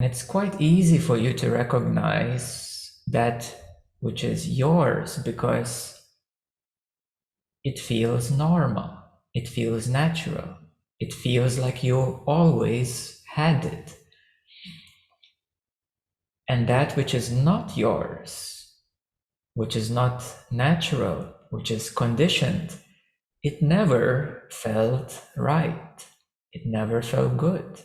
It's quite easy for you to recognize that which is yours because it feels normal, it feels natural, it feels like you always had it. And that which is not yours, which is not natural, which is conditioned, it never felt right. It never felt good.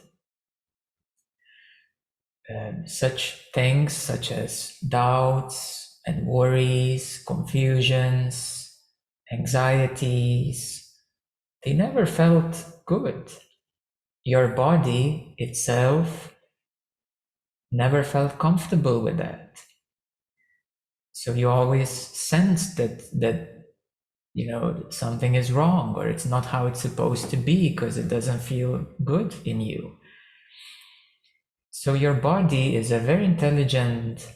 Such things such as doubts and worries, confusions, anxieties, they never felt good. Your body itself never felt comfortable with that. So you always sense that something is wrong, or it's not how it's supposed to be because it doesn't feel good in you. So your body is a very intelligent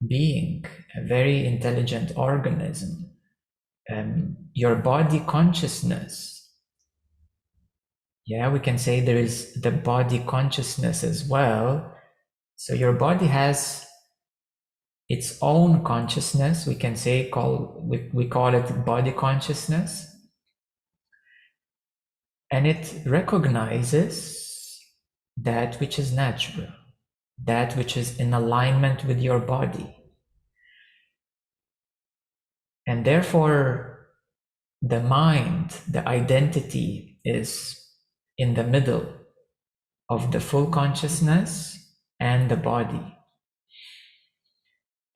being, a very intelligent organism. Your body consciousness, we can say there is the body consciousness as well. So your body has its own consciousness. We can say we call it body consciousness, and it recognizes that which is natural, that which is in alignment with your body. And therefore, the mind, the identity, is in the middle of the full consciousness and the body.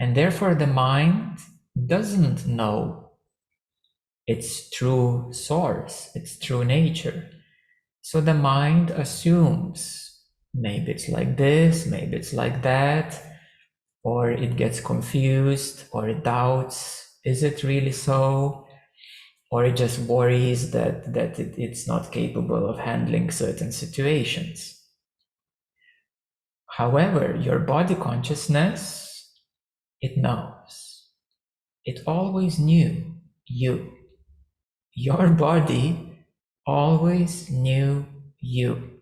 And therefore, the mind doesn't know its true source, its true nature. So the mind assumes maybe it's like this, maybe it's like that, or it gets confused, or it doubts, is it really so? Or it just worries that it's not capable of handling certain situations. However, your body consciousness, it knows. It always knew you. Your body always knew you.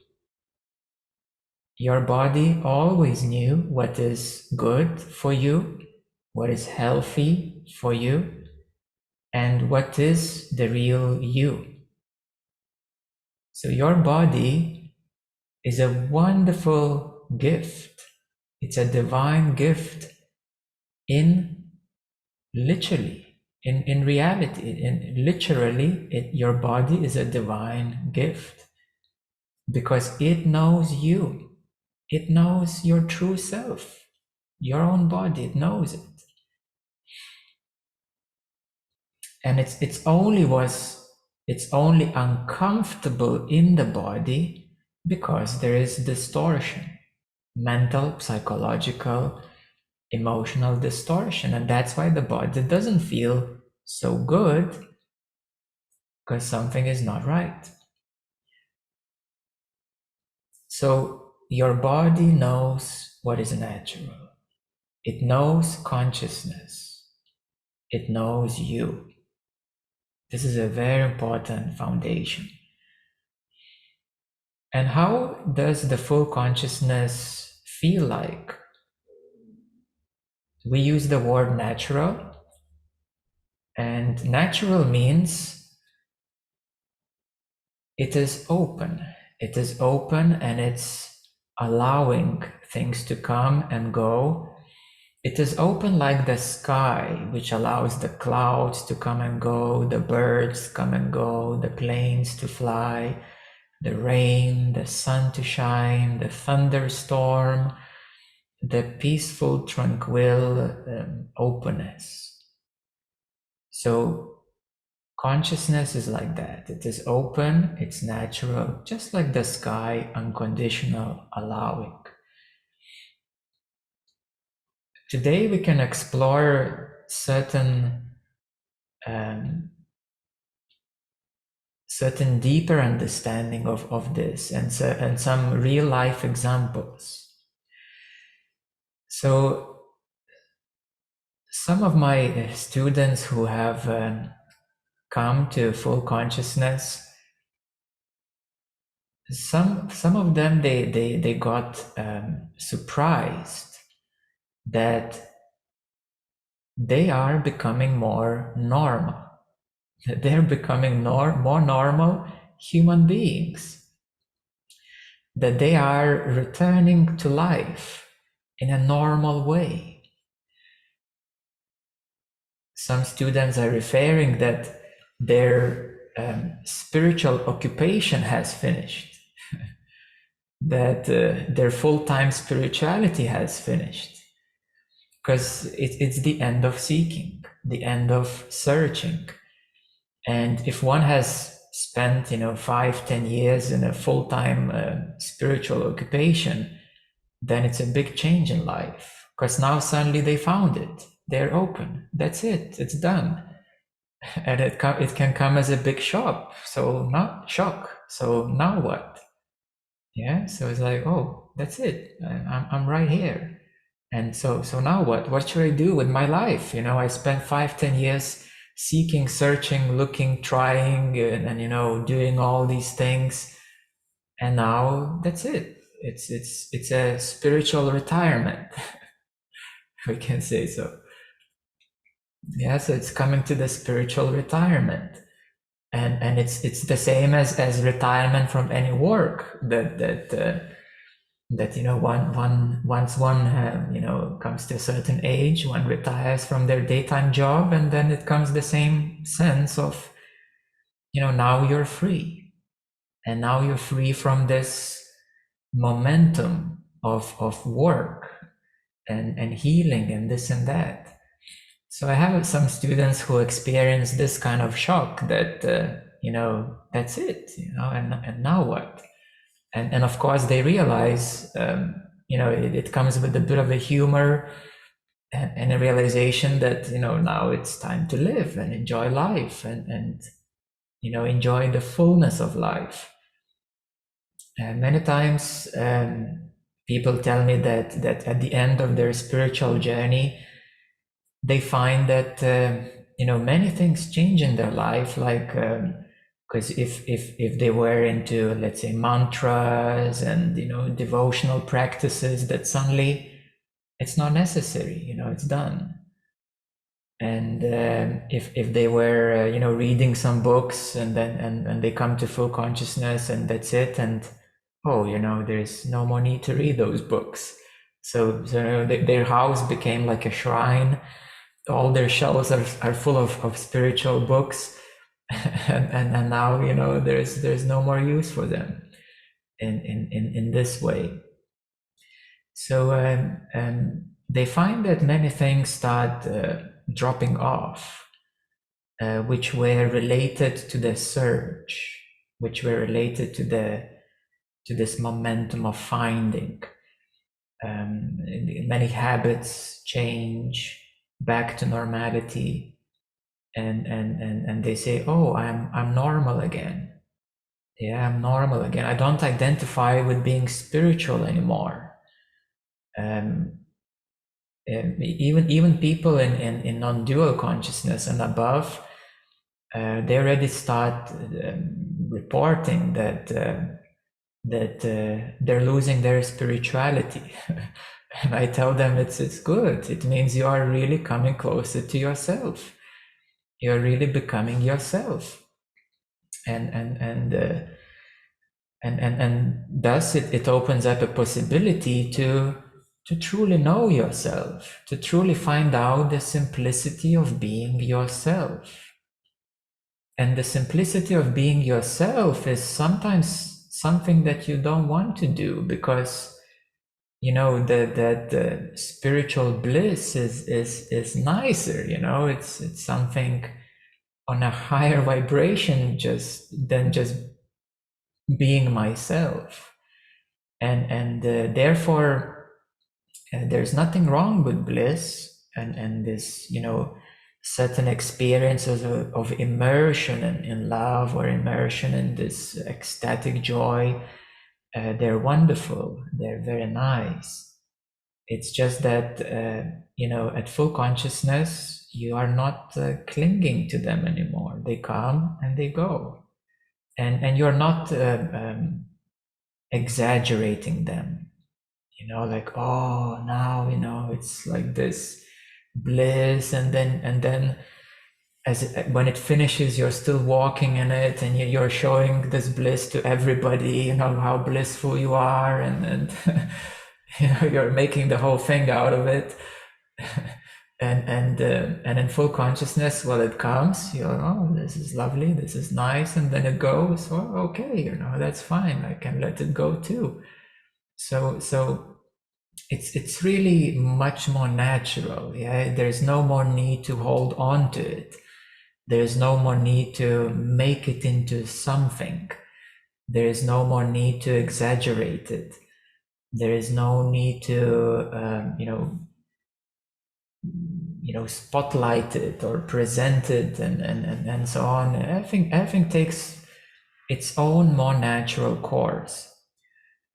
Your body always knew what is good for you, what is healthy for you, and what is the real you. So your body is a wonderful gift. It's a divine gift in literally, in reality, your body is a divine gift because it knows you. It knows your true self, your own body, it knows it. And it's only uncomfortable in the body because there is distortion, mental, psychological, emotional distortion. And that's why the body doesn't feel so good, because something is not right. So your body knows what is natural. It knows consciousness. It knows you. This is a very important foundation. And how does the full consciousness feel like? We use the word natural, and natural means it is open. It is open and it's allowing things to come and go. It is open like the sky, which allows the clouds to come and go, the birds come and go, the planes to fly, the rain, the sun to shine, the thunderstorm, the peaceful, tranquil openness. So consciousness is like that. It is open, it's natural, just like the sky, unconditional, allowing. Today we can explore certain deeper understanding of this and some real life examples. So some of my students who have come to full consciousness, some of them they got surprised that they are becoming more normal. They're becoming more normal human beings. That they are returning to life in a normal way. Some students are referring that their spiritual occupation has finished, that their full-time spirituality has finished, because it's the end of seeking, the end of searching. And if one has spent 5-10 years in a full-time spiritual occupation, then it's a big change in life, because now suddenly they found it, they're open, that's it, it's done. And it can come as a big shock. So now what? Yeah. So it's like, oh, that's it. I'm right here. And so now what? What should I do with my life? I spent 5-10 years seeking, searching, looking, trying, and doing all these things. And now that's it. It's a spiritual retirement. We can say so. Yeah. So it's coming to the spiritual retirement. And it's the same as retirement from any work that once one comes to a certain age, one retires from their daytime job, and then it comes the same sense of now you're free, and now you're free from this momentum of work and healing and this and that. So I have some students who experience this kind of shock that, that's it, and now what? And of course they realize, it comes with a bit of a humor and a realization that, now it's time to live and enjoy life and enjoy the fullness of life. And many times people tell me that at the end of their spiritual journey, they find that many things change in their life, like because if they were into, let's say, mantras and devotional practices, that suddenly it's not necessary, it's done. And if they were reading some books and then and they come to full consciousness and that's it, and there's no more need to read those books. So their house became like a shrine. All their shelves are full of spiritual books, and now there's no more use for them in this way. So they find that many things start dropping off, which were related to the search, which were related to this momentum of finding. Many habits change back to normality, and they say, oh, I'm normal again. Yeah, I'm normal again. I don't identify with being spiritual anymore. Even people in non-dual consciousness and above, they already start reporting that they're losing their spirituality. And I tell them it's good. It means you are really coming closer to yourself. You're really becoming yourself, and thus it opens up a possibility to truly know yourself, to truly find out the simplicity of being yourself. And the simplicity of being yourself is sometimes something that you don't want to do, because that spiritual bliss is nicer. It's something on a higher vibration than just being myself, and therefore there's nothing wrong with bliss and this certain experiences of immersion in love, or immersion in this ecstatic joy. They're wonderful, they're very nice. It's just that at full consciousness you are not clinging to them anymore. They come and they go, and you're not exaggerating them, like, oh, now, it's like this bliss, and then when it finishes, you're still walking in it, and you're showing this bliss to everybody, how blissful you are, and you're making the whole thing out of it. And in full consciousness, well, it comes, oh, this is lovely, this is nice, and then it goes, oh, okay, that's fine, I can let it go too. So it's really much more natural. Yeah, there's no more need to hold on to it. There's no more need to make it into something. There is no more need to exaggerate it. There is no need to spotlight it or present it, and so on. Everything takes its own more natural course.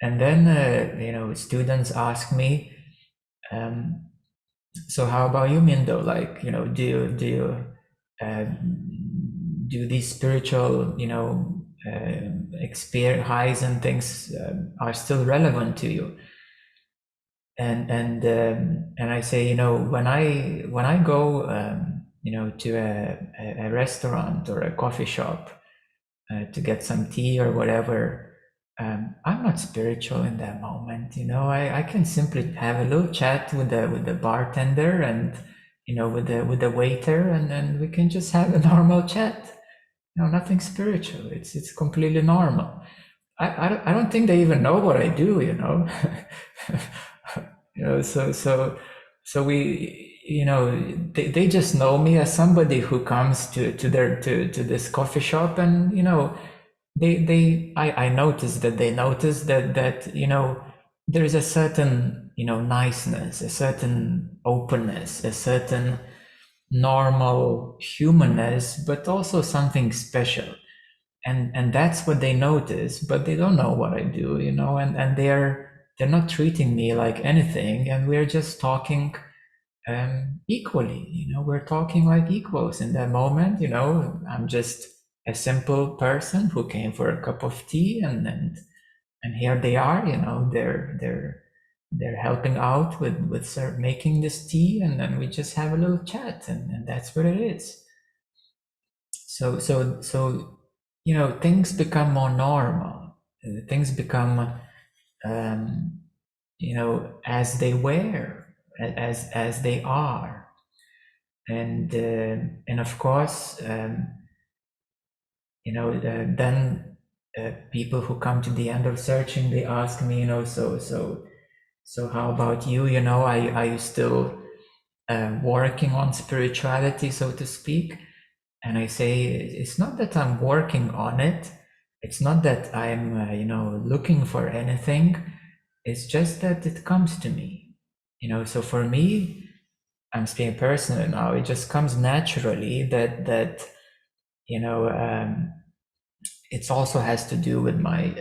And then students ask me, so how about you, Mindo? Like, do these spiritual experience highs and things are still relevant to you? And I say, when I go to a restaurant or a coffee shop to get some tea or whatever, I'm not spiritual in that moment. I can simply have a little chat with the bartender and with the waiter, and then we can just have a normal chat. Nothing spiritual. It's completely normal. I don't think they even know what I do. So we, they just know me as somebody who comes to this coffee shop, and I noticed that they notice that there is a certain niceness, a certain openness, a certain normal humanness, but also something special. And that's what they notice, but they don't know what I do, and they're not treating me like anything, and we're just talking equally. We're talking like equals in that moment. I'm just a simple person who came for a cup of tea, and here they are. They're helping out with making this tea, and then we just have a little chat, and that's what it is. So things become more normal. Things become as they were, as they are. And of course, then people who come to the end of searching, they ask me, so how about you? Are you still working on spirituality, so to speak? And I say, it's not that I'm working on it. It's not that I'm looking for anything. It's just that it comes to me. So for me, I'm speaking personally now, it just comes naturally that it also has to do with my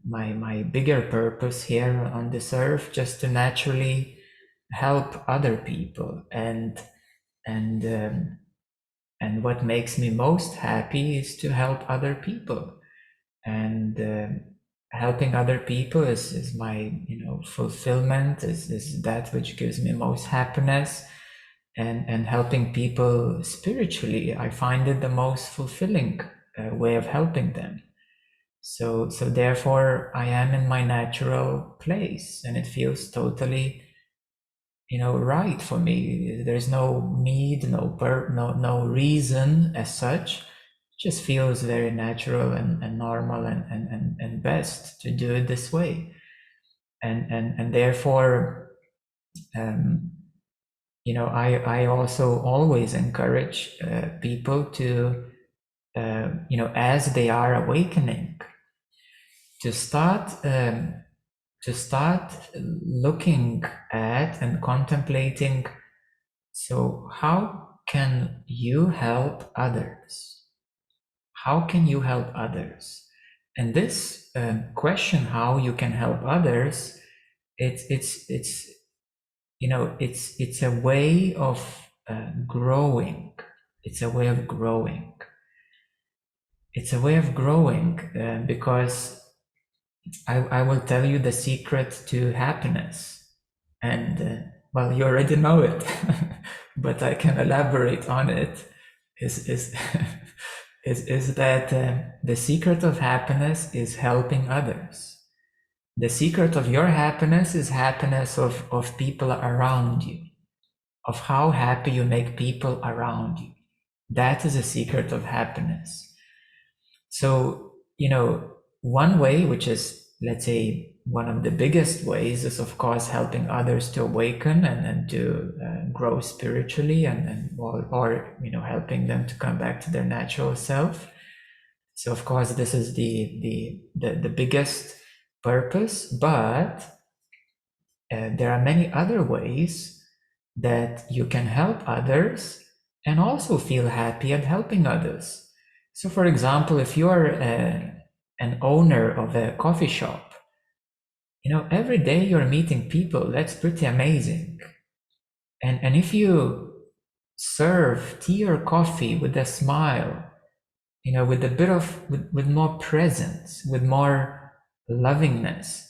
my bigger purpose here on this earth, just to naturally help other people. And what makes me most happy is to help other people. And helping other people is my fulfillment, is that which gives me most happiness. And helping people spiritually, I find it the most fulfilling way of helping them. So therefore I am in my natural place, and it feels totally right for me. There's no need, no reason as such. It just feels very natural and normal and best to do it this way. And therefore I also always encourage people to as they are awakening, to start looking at and contemplating, so how can you help others? How can you help others? And this question, how you can help others, it's a way of growing. It's a way of growing. it's a way of growing, because I will tell you the secret to happiness. And well, you already know it, but I can elaborate on it. Is is that the secret of happiness is helping others. The secret of your happiness is happiness of people around you, of how happy you make people around you. That is a secret of happiness. So, one way, which is, let's say, one of the biggest ways, is of course helping others to awaken and to grow spiritually, or helping them to come back to their natural self. So of course this is the biggest purpose, but there are many other ways that you can help others and also feel happy at helping others. So for example, if you're an owner of a coffee shop, every day you're meeting people, that's pretty amazing. And if you serve tea or coffee with a smile, with a bit of, with more presence, with more lovingness,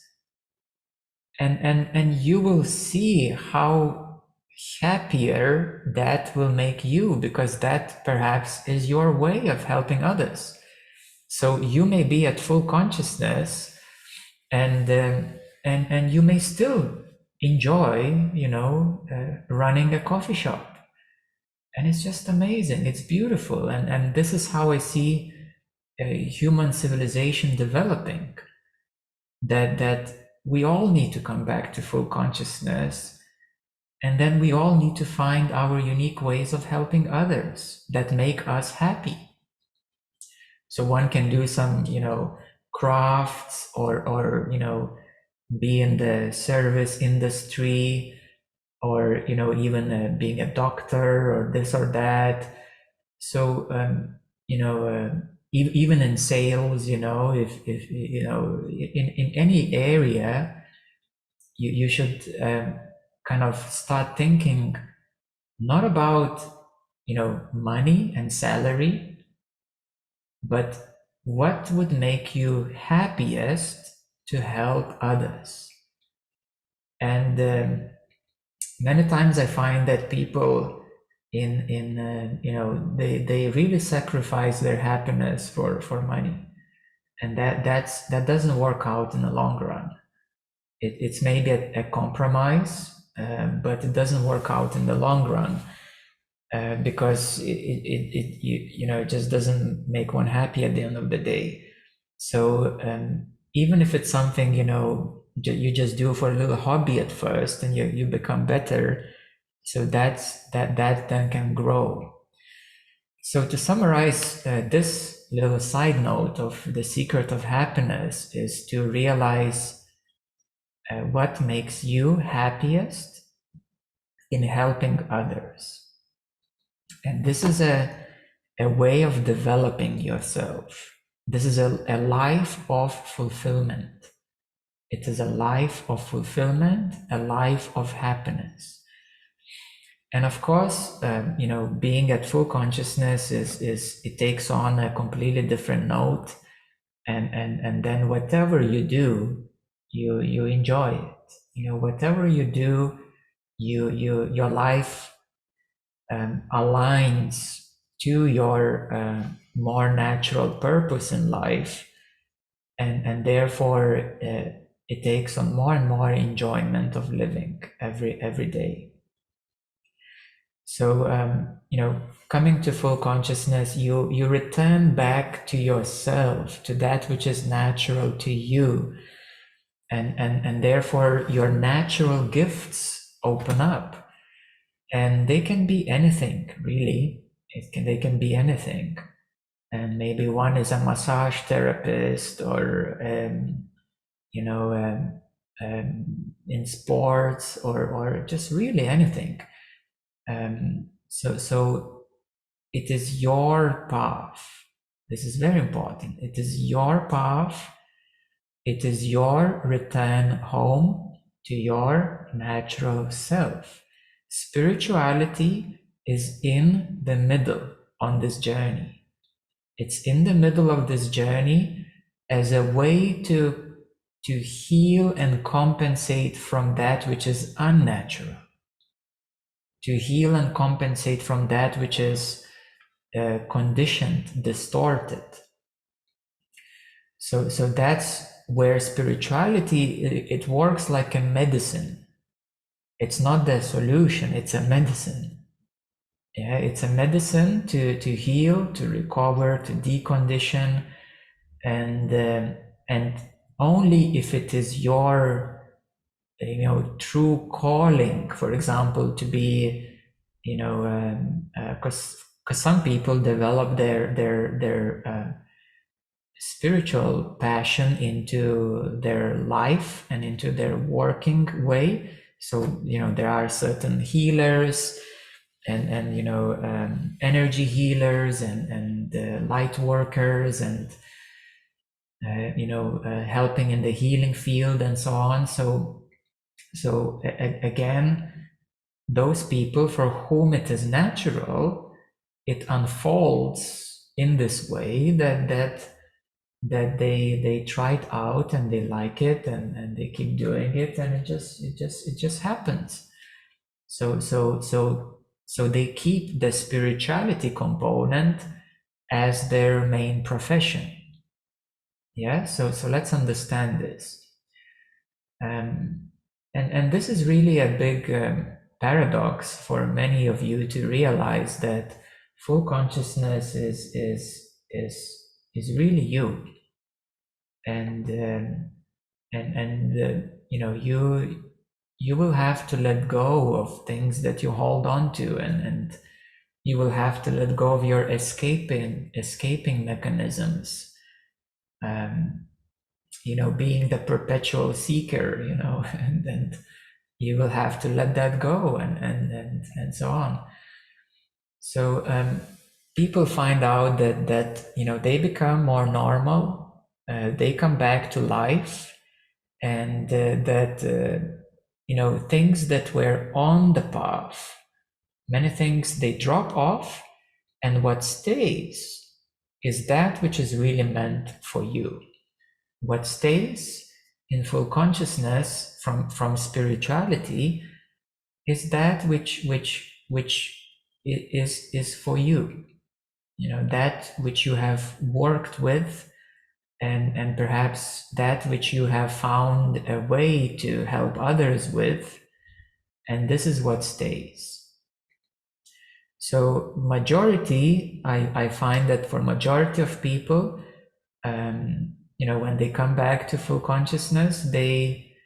and you will see how happier that will make you, because that perhaps is your way of helping others. So you may be at full consciousness, and you may still enjoy, running a coffee shop, and it's just amazing. It's beautiful, and this is how I see human civilization developing. That we all need to come back to full consciousness, and then we all need to find our unique ways of helping others that make us happy. So one can do some, crafts, or be in the service industry, or even being a doctor or this or that. So even in sales, if in any area, you should kind of start thinking not about money and salary, but what would make you happiest to help others. And many times I find that people they really sacrifice their happiness for money, and that doesn't work out in the long run. It's maybe a compromise, but it doesn't work out in the long run, because it just doesn't make one happy at the end of the day. So even if it's something you just do for a little hobby at first, and you become better, so that then can grow. So to summarize, this little side note of the secret of happiness is to realize what makes you happiest in helping others. And this is a way of developing yourself. This is a life of fulfillment. It is a life of fulfillment, a life of happiness. And of course, being at full consciousness it takes on a completely different note, and then whatever you do, you enjoy it. Whatever you do, your life aligns to your more natural purpose in life, and therefore it takes on more and more enjoyment of living every day. So coming to full consciousness, you return back to yourself, to that which is natural to you, and therefore your natural gifts open up, and they can be anything, really. They can be anything, and maybe one is a massage therapist, or in sports, or just really anything. So it is your path. This is very important. It is your path. It is your return home to your natural self. Spirituality is in the middle on this journey. It's in the middle of this journey as a way to heal and compensate from that which is unnatural, to heal and compensate from that which is conditioned, distorted. So that's where spirituality, it works like a medicine. It's not the solution, it's a medicine. Yeah, it's a medicine to heal, to recover, to decondition, and only if it is your true calling, for example, to be, because some people develop their spiritual passion into their life and into their working way. So there are certain healers and energy healers and light workers and helping in the healing field and so on. So again, those people for whom it is natural, it unfolds in this way that they try it out and they like it and they keep doing it, and it just happens. So they keep the spirituality component as their main profession. Yeah, so let's understand this. And this is really a big paradox for many of you to realize that full consciousness is really you, and you will have to let go of things that you hold on to, and you will have to let go of your escaping mechanisms. Being the perpetual seeker, and you will have to let that go, and so on. So people find out that they become more normal, they come back to life, and that things that were on the path, many things, they drop off, and what stays is that which is really meant for you. What stays in full consciousness from spirituality is that which is for you. That which you have worked with, and perhaps that which you have found a way to help others with, and this is what stays. So majority, I find that for majority of people, when they come back to full consciousness, they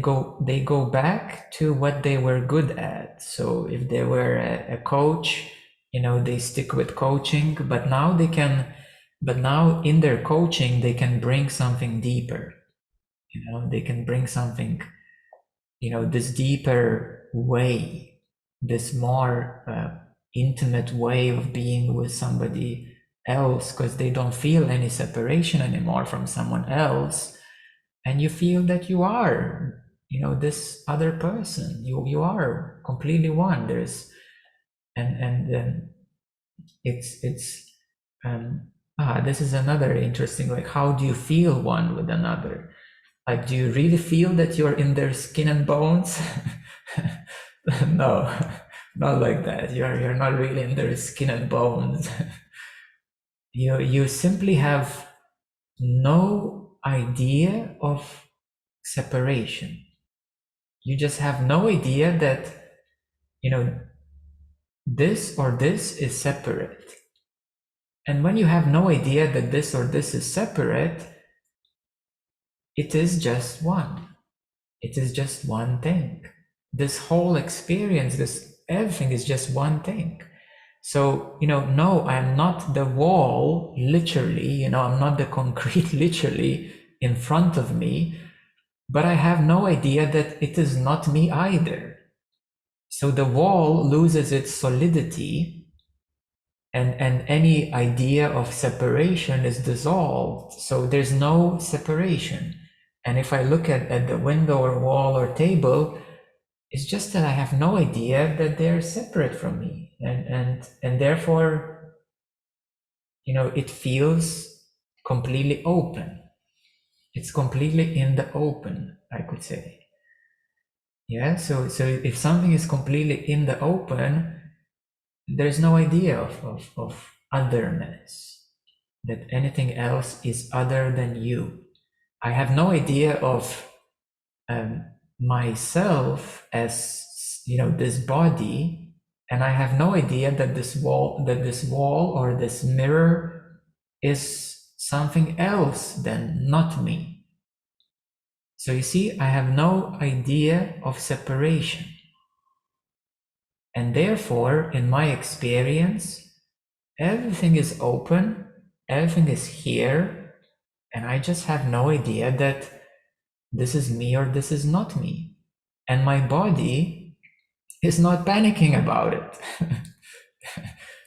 go back to what they were good at. So if they were a coach, they stick with coaching, but now in their coaching they can bring something deeper. They can bring something, this deeper way, this more intimate way of being with somebody else, because they don't feel any separation anymore from someone else, and you feel that you are this other person. You are completely one. There's and it's this is another interesting, like, how do you feel one with another? Like, do you really feel that you're in their skin and bones? No, not like that. You're not really in their skin and bones. You simply have no idea of separation. You just have no idea that this or this is separate. And when you have no idea that this or this is separate, it is just one. It is just one thing. This whole experience, everything is just one thing. So, no, I'm not the wall, literally, I'm not the concrete, literally, in front of me, but I have no idea that it is not me either. So the wall loses its solidity, and any idea of separation is dissolved. So there's no separation. And if I look at the window or wall or table, it's just that I have no idea that they're separate from me. And therefore, it feels completely open. It's completely in the open, I could say. Yeah, so if something is completely in the open, there's no idea of otherness, that anything else is other than you. I have no idea of myself as this body, and I have no idea that this wall or this mirror is something else than not me. So you see, I have no idea of separation. And therefore, in my experience, everything is open, everything is here, and I just have no idea that this is me or this is not me. And my body is not panicking about it.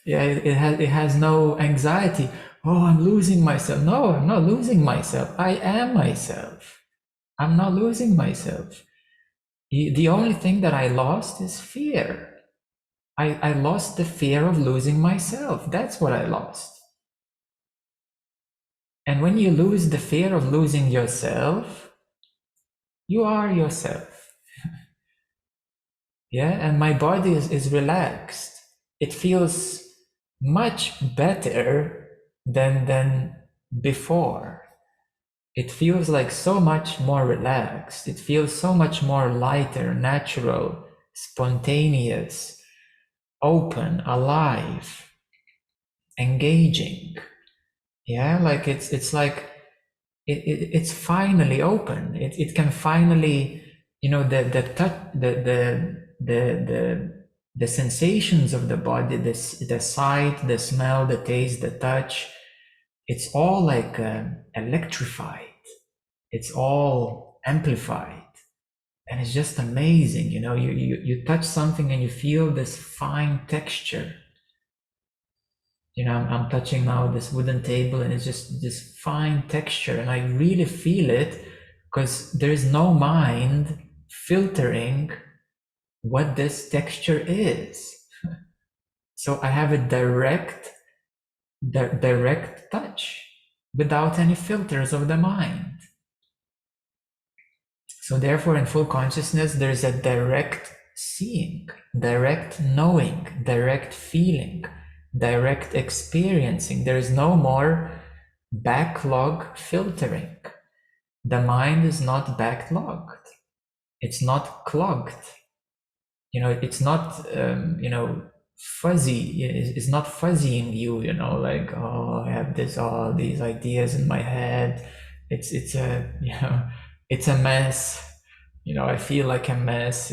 Yeah, it has no anxiety. Oh, I'm losing myself. No, I'm not losing myself. I am myself. I'm not losing myself. The only thing that I lost is fear. I lost the fear of losing myself. That's what I lost. And when you lose the fear of losing yourself, you are yourself. Yeah, and my body is relaxed. It feels much better than before. It feels like so much more relaxed. It feels so much more lighter, natural, spontaneous, open, alive, engaging. Yeah, like it's like it's finally open. It can finally, the touch, the sensations of the body, the sight, the smell, the taste, the touch. It's all like electrified. It's all amplified, and it's just amazing. You touch something and you feel this fine texture. I'm touching now this wooden table, and it's just this fine texture, and I really feel it because there is no mind filtering what this texture is. So I have a direct touch without any filters of the mind. So therefore, in full consciousness, there's a direct seeing, direct knowing, direct feeling, direct experiencing. There is no more backlog filtering. The mind is not backlogged. It's not clogged. It's not, fuzzy. It's not fuzzying you, like, oh, I have all these ideas in my head. It's it's a mess. I feel like a mess.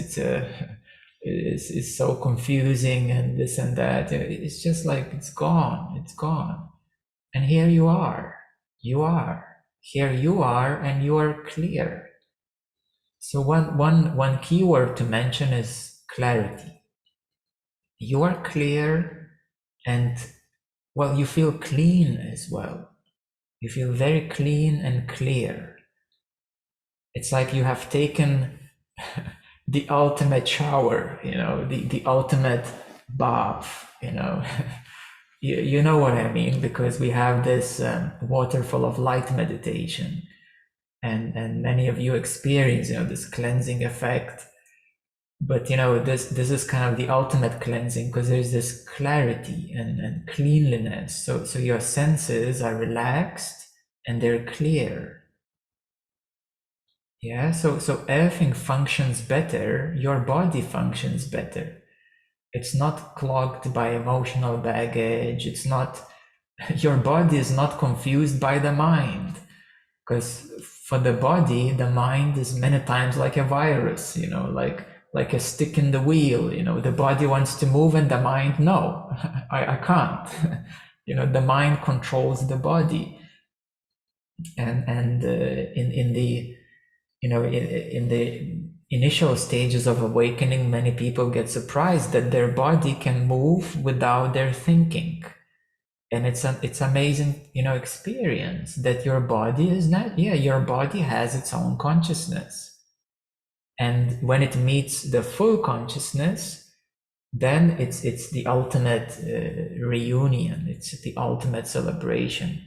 It's so confusing and this and that. It's just like, it's gone. It's gone. And here you are. You are. Here you are, and you are clear. So one key word to mention is clarity. You are clear, and well, you feel clean as well. You feel very clean and clear. It's like you have taken the ultimate shower, the ultimate bath, you know what I mean, because we have this waterfall of light meditation, and many of you experience, this cleansing effect. But this is kind of the ultimate cleansing, because there's this clarity and cleanliness. So your senses are relaxed and they're clear. Yeah, so everything functions better. Your body functions better. It's not clogged by emotional baggage. It's not, your body is not confused by the mind. Because for the body, the mind is many times like a virus, like a stick in the wheel. The body wants to move, and the mind, no, I can't. The mind controls the body, and in the in the initial stages of awakening, many people get surprised that their body can move without their thinking. And it's amazing, experience that your body is not, your body has its own consciousness. And when it meets the full consciousness, then it's the ultimate reunion. It's the ultimate celebration,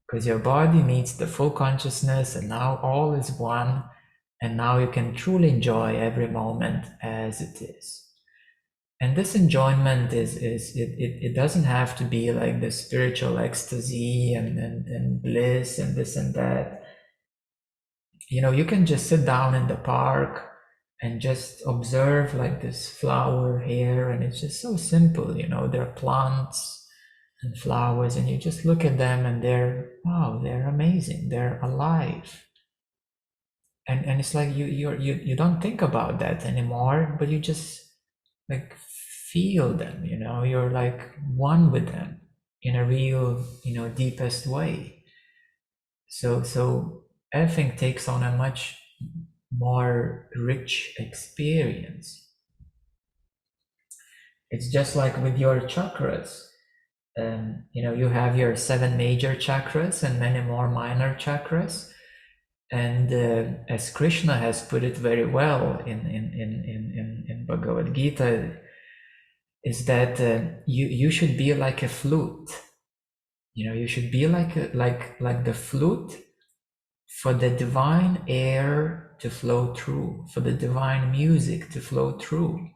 because your body meets the full consciousness, and now all is one, and now you can truly enjoy every moment as it is. And this enjoyment it doesn't have to be like the spiritual ecstasy and bliss and this and that. You can just sit down in the park and just observe like this flower here, and it's just so simple. There are plants and flowers, and you just look at them, and they're amazing, they're alive. And it's like you don't think about that anymore, but you just like feel them. You're like one with them in a real deepest way. So everything takes on a much more rich experience. It's just like with your chakras. You have your 7 major chakras and many more minor chakras. And as Krishna has put it very well in Bhagavad Gita, is that you should be like a flute. You should be like the flute for the divine air to flow through, for the divine music to flow through.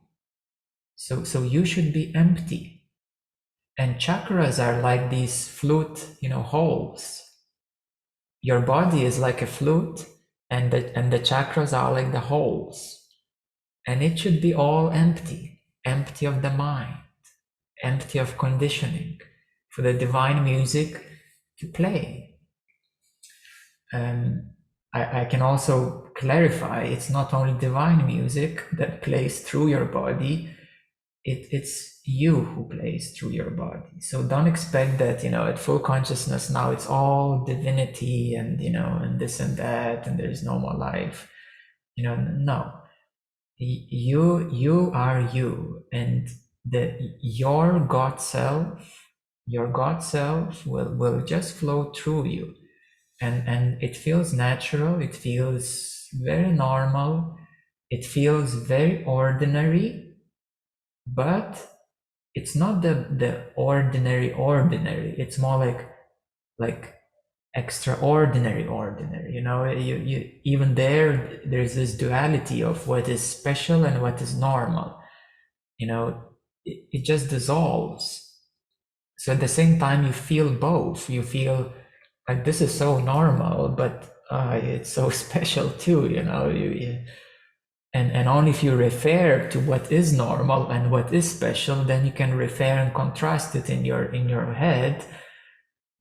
So you should be empty. And chakras are like these flute, holes. Your body is like a flute, and the chakras are like the holes. And it should be all empty of the mind, empty of conditioning, for the divine music to play. I can also clarify, it's not only divine music that plays through your body, it's you who plays through your body. So don't expect that, at full consciousness now it's all divinity and, and this and that, and there's no more life. No. You are you, and your God self will just flow through you. And it feels natural, it feels very normal, it feels very ordinary, but it's not the ordinary, it's more like extraordinary ordinary. You even there's this duality of what is special and what is normal. It just dissolves. So at the same time you feel both. You feel like this is so normal, but it's so special too. And only if you refer to what is normal and what is special, then you can refer and contrast it in your head.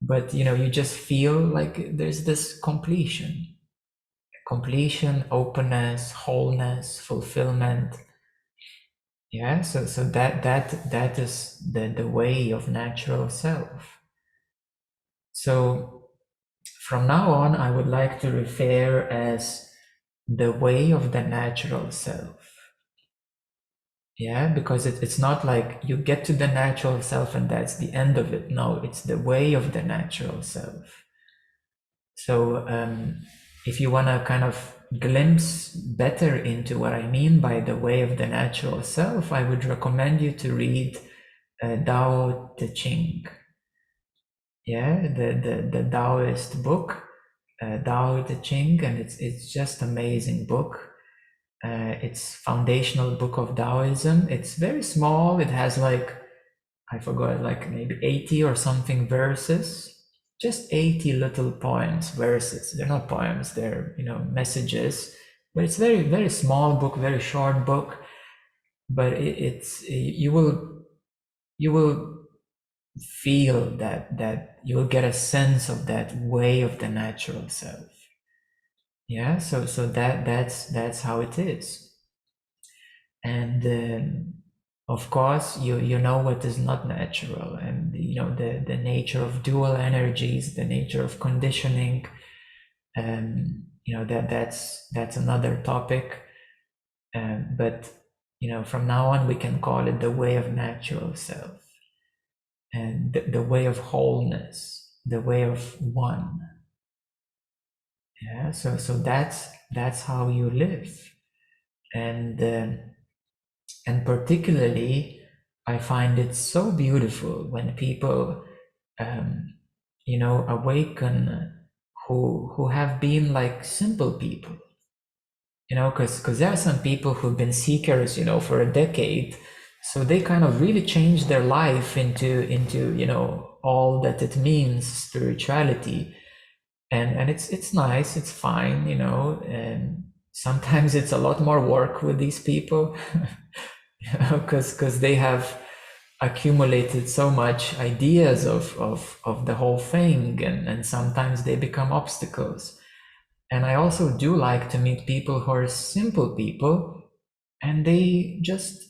But you just feel like there's this completion, openness, wholeness, fulfillment. Yeah, so that is the way of natural self. So from now on, I would like to refer as the way of the natural self. Yeah, because it's not like you get to the natural self and that's the end of it. No, it's the way of the natural self. So if you want to kind of glimpse better into what I mean by the way of the natural self, I would recommend you to read Tao Te Ching. Yeah, the Taoist book, Tao Te Ching, and it's just amazing book. It's foundational book of Taoism. It's very small. It has I forgot, maybe 80 or something verses. Just 80 little poems, verses. They're not poems, they're messages. But it's very, very small book, very short book. But you will feel that you will get a sense of that way of the natural self. Yeah, so that's how it is. And of course you know what is not natural, and the nature of dual energies, the nature of conditioning. That's another topic. But from now on we can call it the way of natural self, and the way of wholeness, the way of one. Yeah, so that's how you live. And And particularly, I find it so beautiful when people, um, awaken, who have been like simple people, because there are some people who've been seekers, for a decade, so they kind of really change their life into all that it means, spirituality, and it's nice, it's fine, and sometimes it's a lot more work with these people, because they have accumulated so much ideas of the whole thing, and sometimes they become obstacles. And I also do like to meet people who are simple people, and they just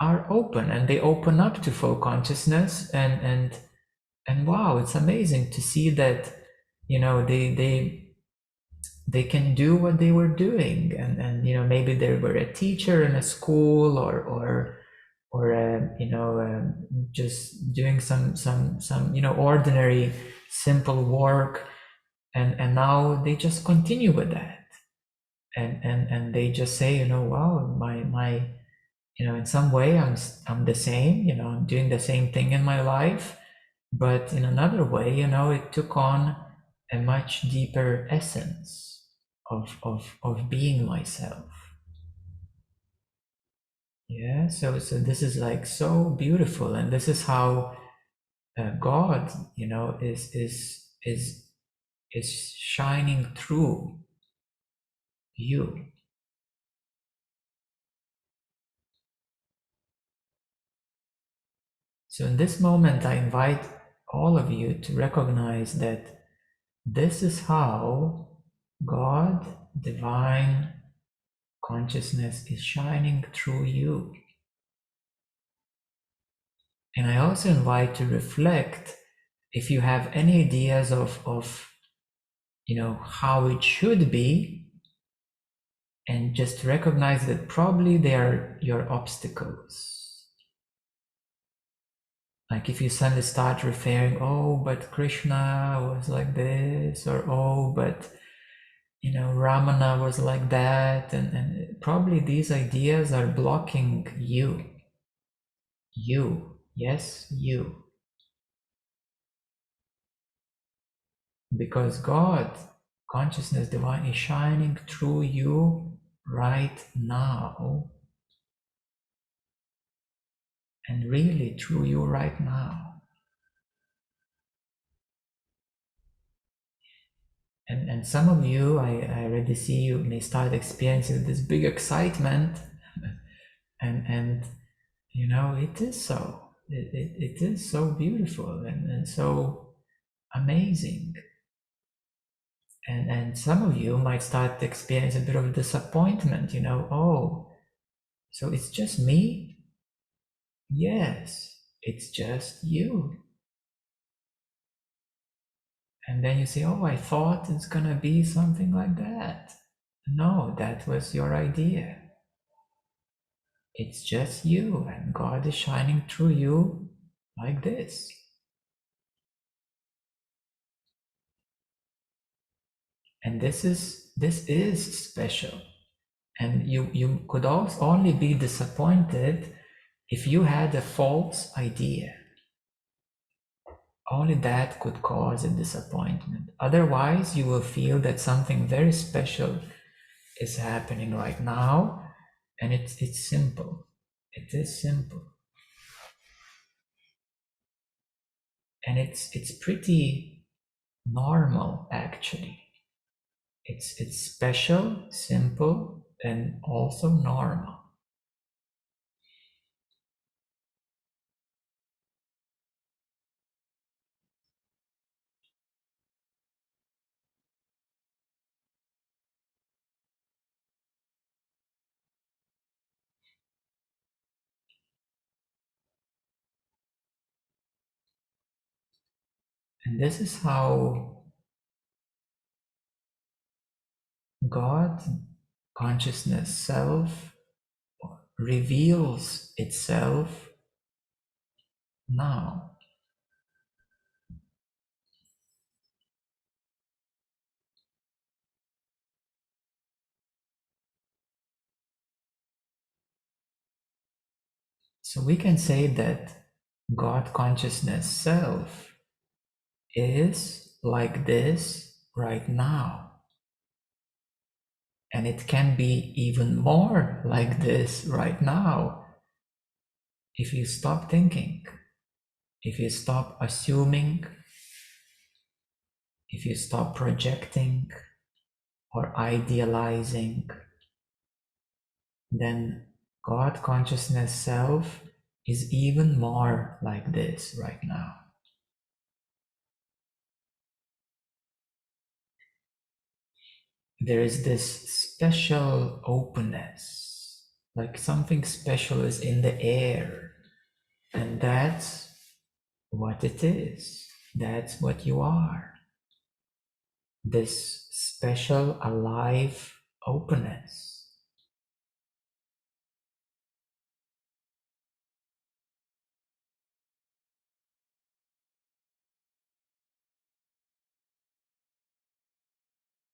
are open, and they open up to full consciousness, and wow, it's amazing to see that, they can do what they were doing, and maybe they were a teacher in a school, or just doing some ordinary simple work, and now they just continue with that, and they just say, wow, my in some way I'm the same, I'm doing the same thing in my life, but in another way, it took on a much deeper essence of being myself. Yeah, so this is like so beautiful, and this is how God, is shining through you. So in this moment, I invite all of you to recognize that this is how God, divine consciousness, is shining through you. And I also invite to reflect if you have any ideas of how it should be, and just recognize that probably they are your obstacles. Like if you suddenly start referring, oh, but Krishna was like this, or oh, but Ramana was like that, and probably these ideas are blocking you. You, yes, you. Because God, consciousness divine, is shining through you right now, and really through you right now. And some of you, I already see you may start experiencing this big excitement, and it is so. It is so beautiful, and so amazing. And some of you might start to experience a bit of disappointment, oh, so it's just me? Yes, it's just you. And then you say, oh, I thought it's gonna be something like that. No, that was your idea. It's just you, and God is shining through you like this. And this is special. And you could also only be disappointed if you had a false idea. Only that could cause a disappointment. Otherwise, you will feel that something very special is happening right now, and it's simple. It is simple. And it's pretty normal, actually. It's special, simple, and also normal. And this is how God, consciousness, self, reveals itself now. So we can say that God consciousness self is like this right now. And it can be even more like this right now if you stop thinking, if you stop assuming, if you stop projecting or idealizing, then God consciousness self is even more like this right now. There is this special openness, like something special is in the air, and that's what it is. That's what you are. This special, alive openness.